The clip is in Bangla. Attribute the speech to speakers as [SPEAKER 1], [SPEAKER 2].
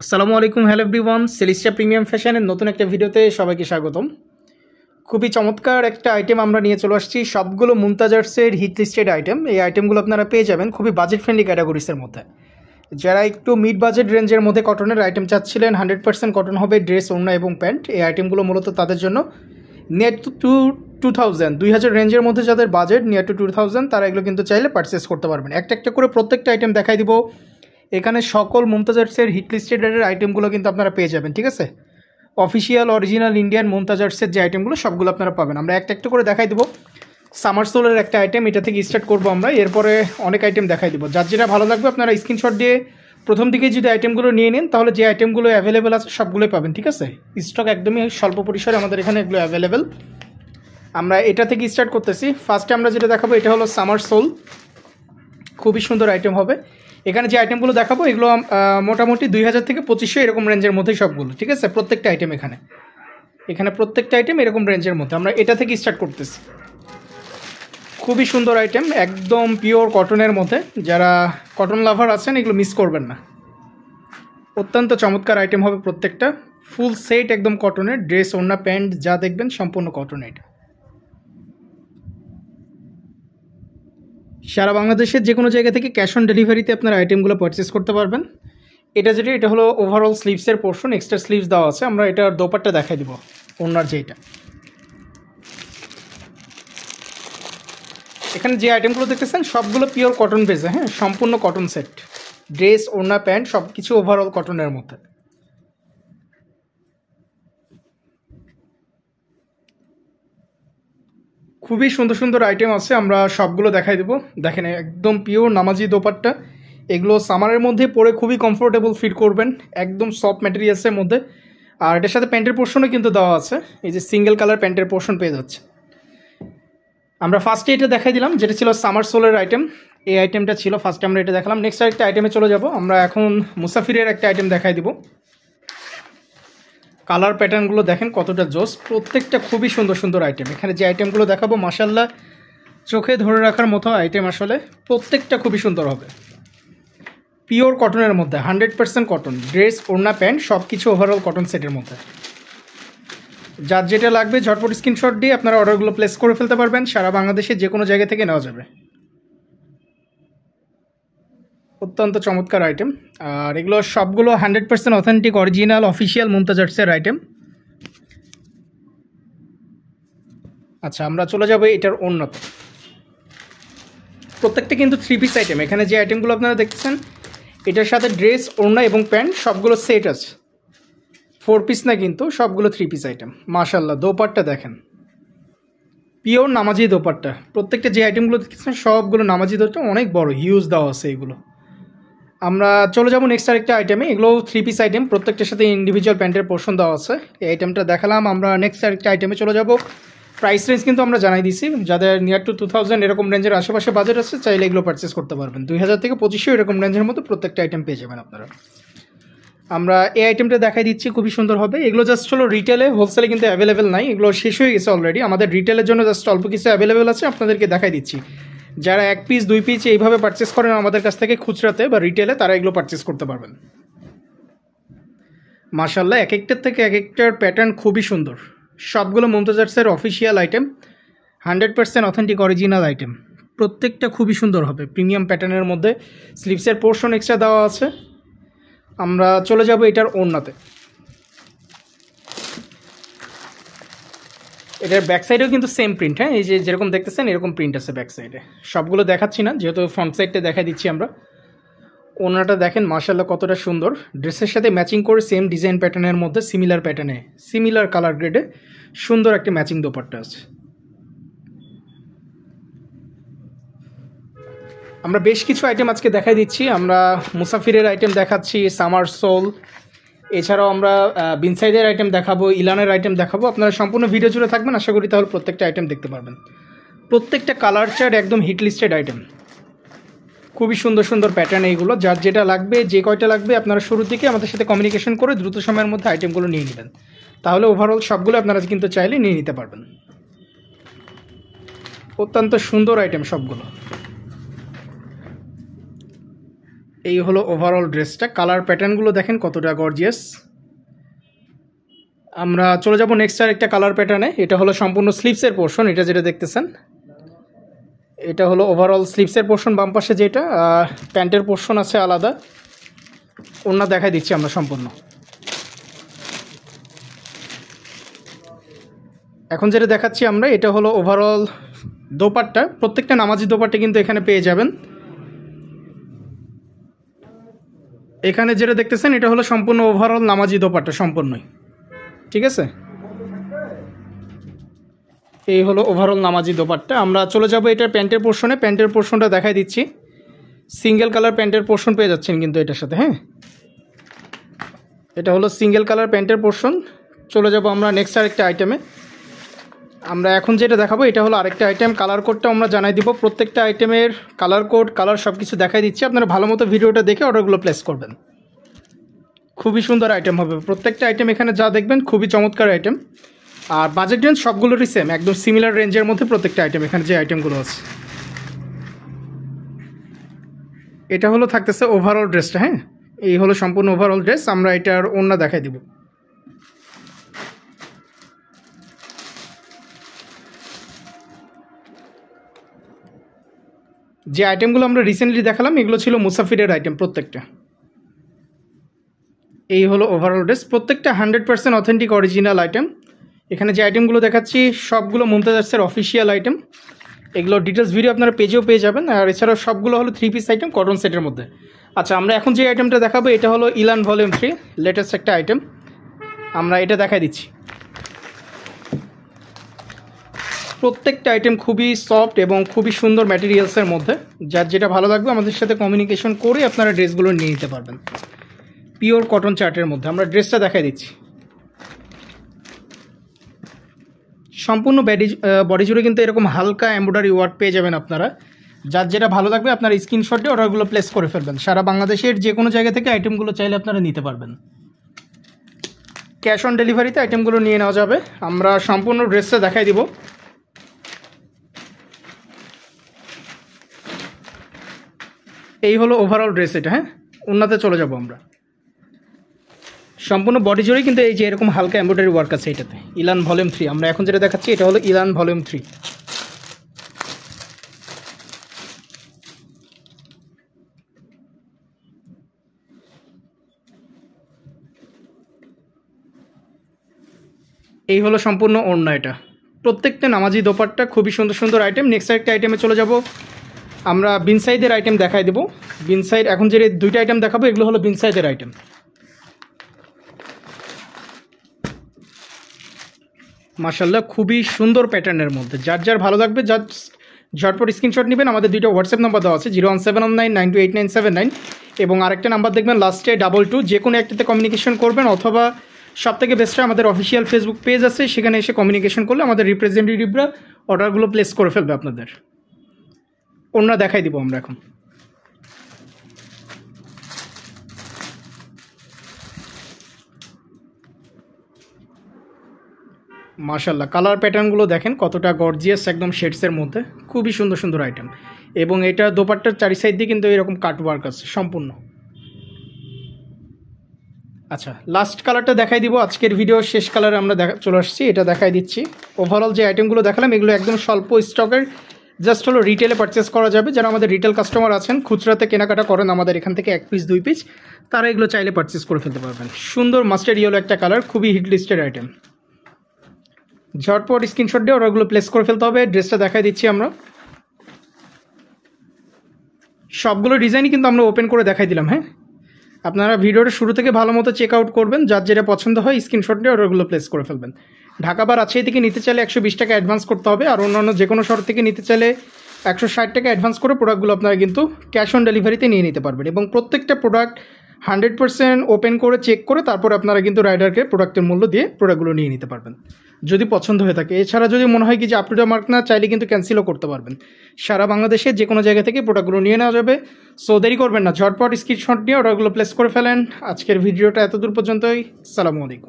[SPEAKER 1] আসসালামু আলাইকুম, হ্যালো এভরিওয়ান। সেলিস্টা প্রিমিয়াম ফ্যাশনের নতুন একটা ভিডিওতে সবাইকে স্বাগতম। খুবই চমৎকার একটা আইটেম আমরা নিয়ে চলে আসছি, সবগুলো মুনতাজার্সের হিট লিস্টেড আইটেম। এই আইটেমগুলো আপনারা পেয়ে যাবেন খুবই বাজেট ফ্রেন্ডলি ক্যাটাগরিসের মধ্যে। যারা একটু মিড বাজেট রেঞ্জের মধ্যে কটনের আইটেম চাচ্ছিলেন, 100% কটন হবে, ড্রেস, ওড়না এবং প্যান্ট, এই আইটেমগুলো মূলত তাদের জন্য। নিয়ার টু 2000 রেঞ্জের মধ্যে যাদের বাজেট নিয়ার টু 2000, তারা এগুলো কিন্তু চাইলে পারচেস করতে পারবেন। একটা একটা করে প্রত্যেকটা আইটেম দেখাই দিব। এখানে সকল মুমতাজার্সের হিট লিস্টেডের আইটেমগুলো কিন্তু আপনারা পেয়ে যাবেন, ঠিক আছে? অফিসিয়াল অরিজিনাল ইন্ডিয়ান মুমতাজার্সের যে আইটেমগুলো সবগুলো আপনারা পাবেন। আমরা একটা একটা করে দেখাই দেবো। সামার সোলের একটা আইটেম, এটা থেকে স্টার্ট করবো আমরা, এরপরে অনেক আইটেম দেখাই দেবো। যার যেটা ভালো লাগবে আপনারা স্ক্রিনশট দিয়ে প্রথম দিকে যদি আইটেমগুলো নিয়ে নিন, তাহলে যে আইটেমগুলো অ্যাভেলেবেল আছে সবগুলোই পাবেন, ঠিক আছে? স্টক একদমই স্বল্প পরিসরে আমাদের এখানে এগুলো অ্যাভেলেবেল। আমরা এটা থেকে স্টার্ট করতেছি। ফার্স্টে আমরা যেটা দেখাবো এটা হলো সামার সোল, খুবই সুন্দর আইটেম হবে। এখানে যে আইটেমগুলো দেখাবো এগুলো মোটামুটি 2000 থেকে 2500 এরকম রেঞ্জের মধ্যেই সবগুলো, ঠিক আছে? প্রত্যেকটা আইটেম এখানে প্রত্যেকটা আইটেম এরকম রেঞ্জের মধ্যে। আমরা এটা থেকে স্টার্ট করতেছি। খুবই সুন্দর আইটেম, একদম পিওর কটনের মধ্যে। যারা কটন লাভার আছেন এগুলো মিস করবেন না। অত্যন্ত চমৎকার আইটেম হবে প্রত্যেকটা। ফুল সেট একদম কটনের, ড্রেস, ওড়না, প্যান্ট যা দেখবেন সম্পূর্ণ কটন। এটা সারা বাংলাদেশের যে কোনো জায়গা থেকে ক্যাশ অন ডেলিভারিতে আপনারা আইটেমগুলো পারচেস করতে পারবেন। এটা হলো ওভারঅল স্লিভসের পোর্শন, এক্সট্রা স্লিভস দেওয়া আছে। আমরা এটার দোপাট্টা দেখাই দিব, ওনার যেটা। এখানে যে আইটেমগুলো দেখতেছেন সবগুলো পিওর কটন বেসে, হ্যাঁ, সম্পূর্ণ কটন সেট। ড্রেস, ওড়না, প্যান্ট সব কিছু ওভারঅল কটনের মধ্যে। খুবই সুন্দর সুন্দর আইটেম আছে, আমরা সবগুলো দেখাই দেবো। দেখেন একদম পিওর নামাজি দোপাট্টা। এগুলো সামারের মধ্যে পরে খুবই কমফোর্টেবল ফিল করবেন, একদম সফট ম্যাটেরিয়ালসের মধ্যে। আর এটার সাথে প্যান্টের পোর্শনও কিন্তু দেওয়া আছে, এই যে সিঙ্গেল কালার প্যান্টের পোর্শন পেয়ে যাচ্ছে। আমরা ফার্স্টে এটা দেখাই দিলাম, যেটা ছিল সামার সোলের আইটেম। এই আইটেমটা ছিল ফার্স্টে, আমরা এটা দেখালাম। নেক্সট আরেকটা আইটেমে চলে যাব। আমরা এখন মুসাফিরের একটা আইটেম দেখাই দিব। কালার প্যাটার্নগুলো দেখেন কতটা জোস, প্রত্যেকটা খুবই সুন্দর সুন্দর আইটেম। এখানে যে আইটেমগুলো দেখাবো মাশাল্লাহ চোখে ধরে রাখার মতো আইটেম, আসলে প্রত্যেকটা খুবই সুন্দর হবে। পিওর কটনের মধ্যে, 100% কটন, ড্রেস, ওড়না, প্যান্ট সব কিছু ওভারঅল কটন সেটের মধ্যে। যার যেটা লাগবে ঝটপট স্ক্রিনশট দিয়ে আপনারা অর্ডারগুলো প্লেস করে ফেলতে পারবেন। সারা বাংলাদেশের যে কোনো জায়গা থেকে নেওয়া যাবে। অত্যন্ত চমৎকার আইটেম। আর এগুলো সবগুলো 100% অথেন্টিক অরিজিনাল অফিসিয়াল মুমতাজার্সের আইটেম। আচ্ছা, আমরা চলে যাবো এটার উন্নত। প্রত্যেকটা কিন্তু 3 পিস আইটেম। এখানে যে আইটেমগুলো আপনারা দেখতেছেন এটার সাথে ড্রেস, ওড়না এবং প্যান্ট সবগুলো সেট আছে। 4 পিস না, কিন্তু সবগুলো 3 পিস আইটেম। মাশাল্লাহ দোপাট্টা দেখেন, পিওর নামাজি দোপাট্টা। প্রত্যেকটা যে আইটেমগুলো দেখতেছেন সবগুলো নামাজি দোপাট্টা, অনেক বড় হিউজ দেওয়া আছে এগুলো। আমরা চলে যাবো নেক্সট আরেকটা আইটেমে। এগুলো 3 পিস আইটেম, প্রত্যেকটার সাথে ইন্ডিভিজুয়াল প্যান্টের পোর্শন দেওয়া আছে। এই আইটেমটা দেখালাম। আমরা নেক্সট আরেকটা আইটেমে চলে যাব। প্রাইস রেঞ্জ কিন্তু আমরা জানাই দিছি, যাদের নিয়ার টু 2000 এরকম রেঞ্জের আশেপাশে বাজেট আছে চাইলে এগুলো পারচেস করতে পারবেন। 2000 থেকে 2500 এরকম রেঞ্জের মতো প্রত্যেকটা আইটেম পেয়ে যাবেন আপনারা। আমরা এই আইটেমটা দেখাই দিচ্ছি, খুবই সুন্দর হবে। এগুলো জাস্ট হলো রিটেলে, হোলসেলে কিন্তু অ্যাভেলেবেল নাই, এগুলো শেষ হয়ে গেছে অলরেডি। আমাদের রিটেলের জন্য জাস্ট অল্প কিছু অ্যাভেলেবেল আছে, আপনাদেরকে দেখাই দিচ্ছি। যারা 1 পিস 2 পিস এইভাবে পারচেস করেন আমাদের কাছ থেকে খুচরাতে বা রিটেলে, তারা এগুলো পারচেস করতে পারবেন। মাশাল্লাহ এক একটার থেকে এক একটার প্যাটার্ন খুবই সুন্দর। সবগুলো মুমতাজার্সের official item, 100% authentic original item. প্রত্যেকটা খুবই সুন্দর হবে প্রিমিয়াম প্যাটার্নের মধ্যে। স্লিভসের পোর্শন এক্সট্রা দেওয়া আছে। আমরা চলে যাব এটার ওড়নাতে। এটার ব্যাক সাইডেও কিন্তু সেম প্রিন্ট, হ্যাঁ, এই যে যেরকম দেখতেছেন এরকম প্রিন্ট আছে ব্যাক সাইডে। সবগুলো দেখাচ্ছি না, যেহেতু ফ্রন্ট সাইডটা দেখাই দিচ্ছি আমরা। ওড়নাটা দেখেন মাশাল্লাহ কতটা সুন্দর, ড্রেসের সাথে ম্যাচিং করে সেম ডিজাইন প্যাটার্নের মধ্যে সিমিলার প্যাটার্নে সিমিলার কালার গ্রেডে সুন্দর একটা ম্যাচিং দোপাট্টা আছে। আমরা বেশ কিছু আইটেম আজকে দেখাই দিচ্ছি। আমরা মুসাফিরের আইটেম দেখাচ্ছি, সামার সোল, এছাড়াও আমরা বিনসাইডের আইটেম দেখাবো, ইলানের আইটেম দেখাবো। আপনারা সম্পূর্ণ ভিডিও জুড়ে থাকবেন, আশা করি তাহলে প্রত্যেকটা আইটেম দেখতে পারবেন। প্রত্যেকটা কালার চার্ট একদম হিট লিস্টেড আইটেম, খুবই সুন্দর সুন্দর প্যাটার্ন এইগুলো। যার যেটা লাগবে, যে কয়টা লাগবে আপনারা শুরুর দিকে আমাদের সাথে কমিউনিকেশন করে দ্রুত সময়ের মধ্যে আইটেমগুলো নিয়ে নেবেন, তাহলে ওভারঅল সবগুলো আপনারা কিন্তু চাইলে নিয়ে নিতে পারবেন। অত্যন্ত সুন্দর আইটেম সবগুলো। এই হলো ওভারঅল ড্রেসটা। কালার প্যাটার্নগুলো দেখেন কতটা গর্জিয়াস। আমরা চলে যাব নেক্সট আর একটা কালার প্যাটার্নে। এটা হলো সম্পূর্ণ স্লিভসের পোর্শন, এটা যেটা দেখতেছেন এটা হলো ওভারঅল স্লিভসের পোর্শন বাম পাশে যেটা, আর প্যান্টের পোর্শন আছে আলাদা। ওড়না দেখাই দিচ্ছি আমরা সম্পূর্ণ। এখন যেটা দেখাচ্ছি আমরা এটা হলো ওভারঅল দোপাট্টা। প্রত্যেকটা নামাজি দোপাট্টা কিন্তু এখানে পেয়ে যাবেন। এখানে যেটা দেখতেছেন এটা হলো সম্পূর্ণ ওভারঅল নামাজি দোপাট্টা সম্পূর্ণই, ঠিক আছে। এই হলো ওভারঅল নামাজি দোপাট্টা। আমরা চলে যাব এটার প্যান্টের পোর্শনে। প্যান্টের পোর্শনটা দেখাই দিচ্ছি। সিঙ্গেল কালার প্যান্টের পোর্শন পেয়ে যাচ্ছেন কিন্তু এটার সাথে, হ্যাঁ এটা হলো সিঙ্গেল কালার প্যান্টের পোর্শন। চলে যাব আমরা নেক্সট আরেকটা আইটেমে। আমরা এখন যেটা দেখাবো এটা হলো আরেকটা আইটেম। কালার কোডটা আমরা জানাই দিব। প্রত্যেকটা আইটেমের কালার কোড, কালার সব কিছু দেখাই দিচ্ছি। আপনারা ভালো মতো ভিডিওটা দেখে অর্ডারগুলো প্লেস করবেন। খুবই সুন্দর আইটেম হবে প্রত্যেকটা আইটেম। এখানে যা দেখবেন খুবই চমৎকার আইটেম। আর বাজেট রেঞ্জ সবগুলোরই সেম, একদম সিমিলার রেঞ্জের মধ্যে প্রত্যেকটা আইটেম। এখানে যে আইটেমগুলো আছে এটা হলো থাকতেছে ওভারঅল ড্রেসটা, হ্যাঁ এই হলো সম্পূর্ণ ওভারঅল ড্রেস। আমরা এটার ওড়না দেখাই দিব। যে আইটেমগুলো আমরা রিসেন্টলি দেখালাম এগুলো ছিল মুসাফিরের আইটেম প্রত্যেকটা। এই হলো ওভারঅল ড্রেস, প্রত্যেকটা 100% অথেন্টিক অরিজিনাল আইটেম। এখানে যে আইটেমগুলো দেখাচ্ছি সবগুলো মুমতাজার্সের অফিসিয়াল আইটেম। এগুলো ডিটেলস ভিডিও আপনারা পেজেও পেয়ে যাবেন। আর এছাড়াও সবগুলো হলো 3 পিস আইটেম কটন সেটের মধ্যে। আচ্ছা, আমরা এখন যে আইটেমটা দেখাবো এটা হলো ইলান ভলিউম 3, লেটেস্ট একটা আইটেম। আমরা এটা দেখাই দিচ্ছি। প্রত্যেকটা আইটেম খুবই সফট এবং খুবই সুন্দর ম্যাটেরিয়ালসের মধ্যে। যার যেটা ভালো লাগবে আমাদের সাথে কমিউনিকেশন করে আপনারা ড্রেসগুলো নিয়ে নিতে পারবেন। পিওর কটন চার্টের মধ্যে আমরা ড্রেসটা দেখাই দিচ্ছি। সম্পূর্ণ বডি জুড়ে কিন্তু এরকম হালকা এমব্রয়ডারি ওয়ার্ক পেয়ে যাবেন আপনারা। যার যেটা ভালো লাগবে আপনারা স্ক্রিনশট দিয়ে অর্ডারগুলো প্লেস করে ফেলবেন। সারা বাংলাদেশের যে কোনো জায়গা থেকে আইটেমগুলো চাইলে আপনারা নিতে পারবেন। ক্যাশ অন ডেলিভারিতে আইটেমগুলো নিয়ে নেওয়া যাবে। আমরা সম্পূর্ণ ড্রেসটা দেখাই দিব। এই হলো ওভারঅল ড্রেস এটা, হ্যাঁ ওড়নাতে চলে যাব আমরা। সম্পূর্ণ বডি জুড়েই কিন্তু এই যে এরকম হালকা এমব্রয়ডারি ওয়ার্ক আছে এটাতে। ইলান ভলিউম 3 আমরা এখন যেটা দেখাচ্ছি এটা হলো ইলান ভলিউম 3। এই হলো সম্পূর্ণ ওড়না এটা। প্রত্যেকটা নামাজি দোপাট্টা খুবই সুন্দর সুন্দর আইটেম। নেক্সট একটা আইটেমে চলে যাব আমরা। বিনসাইদের আইটেম দেখাই দেবো। বিনসাইড এখন যে দুইটা আইটেম দেখাবো এগুলো হলো বিনসাইদের আইটেম। মাশাআল্লাহ খুবই সুন্দর প্যাটার্নের মধ্যে। যার যার ভালো লাগবে জাস্ট ঝটপট স্ক্রিনশট নেবেন। আমাদের দুইটা হোয়াটসঅ্যাপ নাম্বার দেওয়া আছে 01719928979 এবং আরেকটা নাম্বার দেখবেন লাস্টে 22। যে কোনো একটাতে কমিউনিকেশন করবেন, অথবা সবথেকে বেস্ট আমাদের অফিসিয়াল ফেসবুক পেজ আছে, সেখানে এসে কমিউনিকেশন করলে আমাদের রিপ্রেজেন্টেটিভরা অর্ডারগুলো প্লেস করে ফেলবে আপনাদের। ওড়না দেখাই দিব আমরা এখন। মাশাআল্লাহ কালার প্যাটার্নগুলো দেখেন কতটা গর্জিয়াস, একদম শেডসের মধ্যে খুবই সুন্দর সুন্দর আইটেম। এবং এটা দোপাট্টার চারি সাইড দিয়ে কিন্তু এরকম কাট ওয়ার্ক আছে সম্পূর্ণ। আচ্ছা, লাস্ট কালারটা দেখাই দিব। আজকের ভিডিও শেষ কালারে আমরা চলে আসছি, এটা দেখাই দিচ্ছি। ওভারঅল যে আইটেমগুলো দেখালাম এগুলো একদম স্বল্প স্টকের, জাস্ট হলো রিটেলে পারচেস করা যাবে। যারা আমাদের রিটেল কাস্টমার আছেন, খুচরাতে কেনাকাটা করেন আমাদের এখান থেকে 1 পিস 2 পিস, তারা এগুলো চাইলে পারচেস করে ফেলতে পারবেন। সুন্দর মাস্টার্ড ইয়েলো একটা কালার, খুবই হিট লিস্টেড আইটেম। ঝটপট স্ক্রিনশট দিয়ে অর্ডারগুলো প্লেস করে ফেলতে হবে। ড্রেসটা দেখাই দিচ্ছি আমরা। সবগুলো ডিজাইনই কিন্তু আমরা ওপেন করে দেখাই দিলাম, হ্যাঁ আপনারা ভিডিওটা শুরু থেকে ভালো মতো চেক আউট করবেন। যার যেটা পছন্দ হয় স্ক্রিনশট দিয়ে অর্ডারগুলো প্লেস করে ফেলবেন। ঢাকা বা রাজশাহী থেকে নিতে চাইলে 120 টাকা অ্যাডভান্স করতে হবে। আর অন্যান্য যে কোনো শহর থেকে নিতে চাইলে 160 টাকা অ্যাডভান্স করে প্রোডাক্টগুলো আপনারা কিন্তু ক্যাশ অন ডেলিভারিতে নিয়ে নিতে পারবেন। এবং প্রত্যেকটা প্রোডাক্ট 100% ওপেন করে চেক করে তারপর আপনারা কিন্তু রাইডারকে প্রোডাক্টের মূল্য দিয়ে প্রোডাক্টগুলো নিয়ে নিতে পারবেন যদি পছন্দ হয়ে থাকে। এছাড়া যদি মনে হয় কি যে আপ টু দ্য মার্ক না, চাইলে কিন্তু ক্যান্সেলও করতে পারবেন। সারা বাংলাদেশে যে কোনো জায়গা থেকে প্রোডাক্টগুলো নিয়ে নেওয়া যাবে। সো দেরি করবেন না, ঝটপট স্ক্রিনশট নিয়ে অর্ডারগুলো প্লেস করে ফেলেন। আজকের ভিডিওটা এতদূর পর্যন্তই। আসসালামু আলাইকুম।